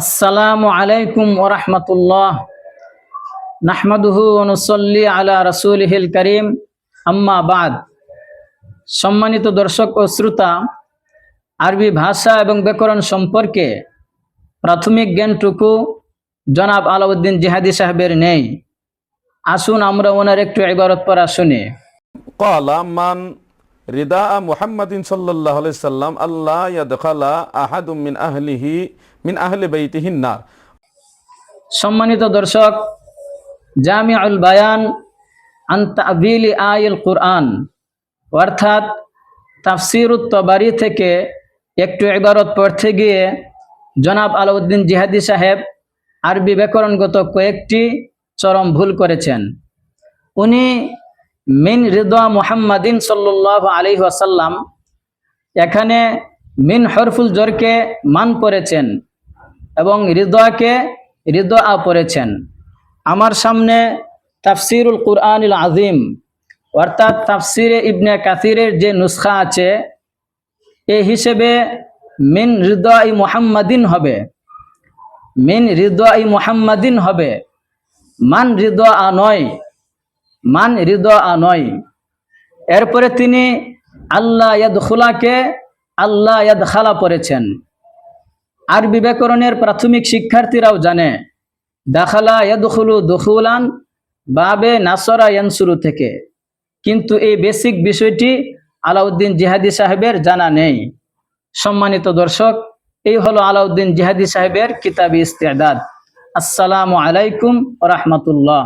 আসসালামু আলাইকুম ওয়া রাহমাতুল্লাহ। নাহমাদুহু ওয়া নুসাল্লি আলা রাসূলিহিল কারীম, আম্মা বাদ। সম্মানিত দর্শক ও শ্রোতা, আরবি ভাষা এবং ব্যাকরণ সম্পর্কে প্রাথমিক জ্ঞানটুকু জনাব আলাউদ্দিন জিহাদি সাহেবের নেই। আসুন আমরা ওনার একটু ইবারত পড়া শুনি। ক্বালা মান রিদা মুহাম্মাদিন সাল্লাল্লাহু আলাইহি সাল্লাম আল্লাহ ইয়াদখালা আহাদুম মিন আহলি বাইতিহিন নার। সম্মানিত দর্শক, জামিউল বায়ান আন তা'বিলি আয়াল কুরআন অর্থাৎ তাফসীরুত তাবারি থেকে একটু ইবারত পড়তে গিয়ে জনাব আলাউদ্দিন জিহাদি সাহেব আরবি ব্যাকরণগত কয়েকটি চরম ভুল করেছেন। উনি মিন রিদা মুহাম্মাদিন সাল্লাল্লাহু আলাইহি ওয়াসাল্লাম এখানে মিন হরফুল জরকে মান পড়েছেন এবং রিদাকে রিদা পড়েছেন। আমার সামনে তাফসীরুল কুরআনিল আযীম অর্থাৎ তাফসীরে ইবনে কাসিরের যে নুসখা আছে এই হিসেবে মিন রিদাই মুহাম্মাদিন হবে, মিন রিদাই মুহাম্মাদিন হবে, মান রিদা নয়, মান রিদা নয়। এরপরে তিনি আল্লাহ ইয়াদখুলাকে আল্লাহ ইয়াদখালা পড়েছেন। আরবি ব্যাকরণের প্রাথমিক শিক্ষার্থীরাও জানে দাখালা ইয়াদখুলু দুখুলান বাবে নাসরা ইয়ানসুরু থেকে, কিন্তু এই বেসিক বিষয়টি আলাউদ্দিন জিহাদি সাহেবের জানা নেই। সম্মানিত দর্শক, এই হলো আলাউদ্দিন জিহাদি সাহেবের কিতাবি ইস্তেদাদ। আসসালামু আলাইকুম ওয়া রাহমাতুল্লাহ।